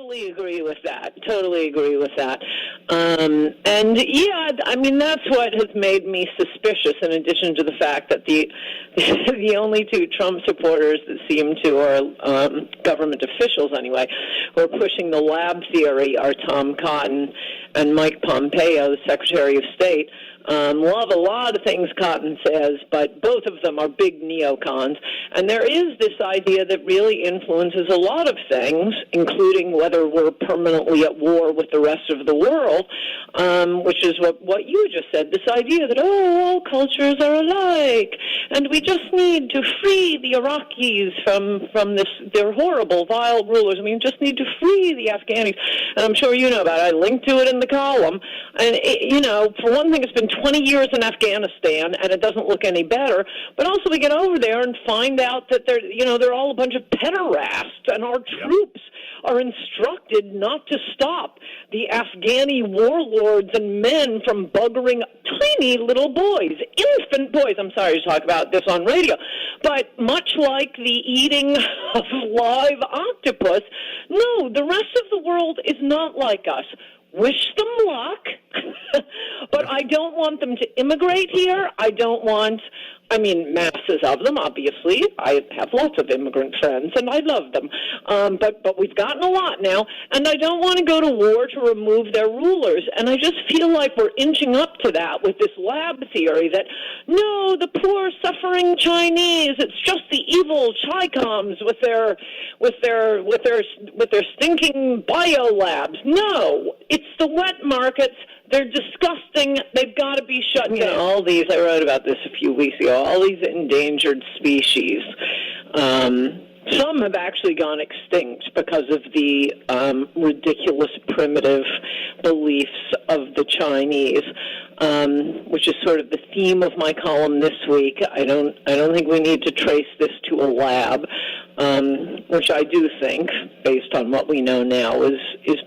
totally agree with that. Totally agree with that. And yeah, I mean, that's what has made me suspicious, in addition to the fact that the only two Trump supporters that seem to, or government officials anyway, who are pushing the lab theory are Tom Cotton and Mike Pompeo, the Secretary of State. Love a lot of things Cotton says, but both of them are big neocons. And there is this idea that really influences a lot of things, including whether we're permanently at war with the rest of the world, which is what you just said, this idea that, all cultures are alike, and we just need to free the Iraqis from their horrible, vile rulers. I mean, we just need to free the Afghanis. And I'm sure you know about it. I linked to it in the column. And, for one thing, it's been 20 years in Afghanistan, and it doesn't look any better. But also we get over there and find out that they're all a bunch of pederasts, and our troops are instructed not to stop the Afghani warlords and men from buggering tiny little boys, infant boys. I'm sorry to talk about this on radio, but much like the eating of live octopus, no, the rest of the world is not like us. Wish them luck, but I don't want them to immigrate here. Masses of them, obviously. I have lots of immigrant friends, and I love them. But we've gotten a lot now, and I don't want to go to war to remove their rulers. And I just feel like we're inching up to that with this lab theory that, no, the poor, suffering Chinese, it's just the evil Chi-Coms with their stinking bio labs. No, it's the wet markets. They're disgusting. They've got to be shut down. All these, I wrote about this a few weeks ago, all these endangered species. Some have actually gone extinct because of the ridiculous, primitive beliefs of the Chinese, which is sort of the theme of my column this week. I don't think we need to trace this to a lab, which I do think, based on what we know now, is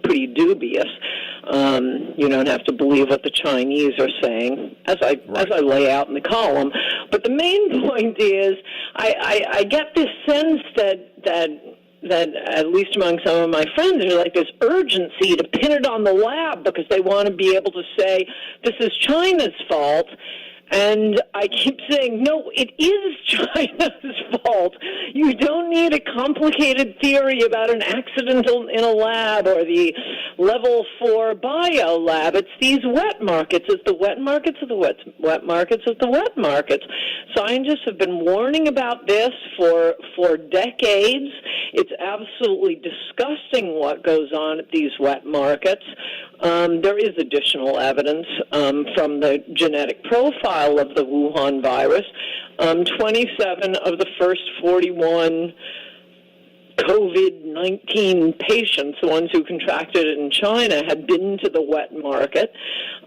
pretty dubious. You don't have to believe what the Chinese are saying, as I lay out in the column. But the main point is, I get this sense that at least among some of my friends, there's like this urgency to pin it on the lab because they want to be able to say this is China's fault. And I keep saying, no, it is China's fault. You don't need a complicated theory about an accident in a lab or the level 4 bio lab. It's these wet markets. It's the wet markets of the wet markets of the wet markets. Scientists have been warning about this for decades. It's absolutely disgusting what goes on at these wet markets. There is additional evidence from the genetic profile of the Wuhan virus. 27 of the first 41 COVID-19 patients, the ones who contracted it in China, had been to the wet market.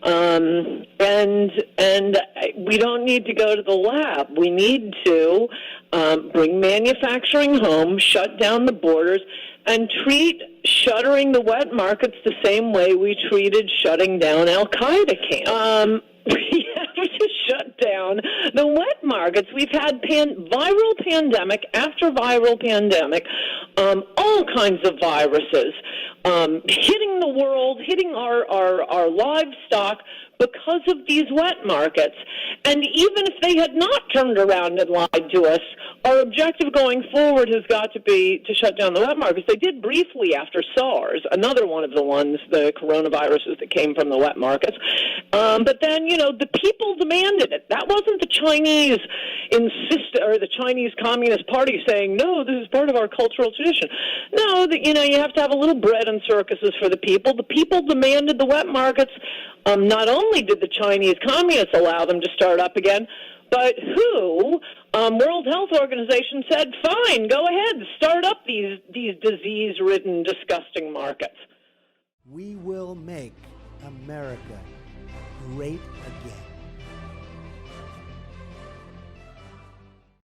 And we don't need to go to the lab. We need to bring manufacturing home, shut down the borders, and treat shuttering the wet markets the same way we treated shutting down Al-Qaeda camps. We have to shut down the wet markets. We've had viral pandemic after viral pandemic, all kinds of viruses hitting the world, hitting our livestock because of these wet markets. And even if they had not turned around and lied to us, our objective going forward has got to be to shut down the wet markets. They did briefly after SARS, another one of the ones, the coronaviruses that came from the wet markets. But then, the people demanded it. That wasn't the Chinese or the Chinese Communist Party saying, no, this is part of our cultural tradition. No, you have to have a little bread and circuses for the people. The people demanded the wet markets. Not only did the Chinese Communists allow them to start up again, but World Health Organization said, fine, go ahead, start up these disease-ridden, disgusting markets. We will make America great again.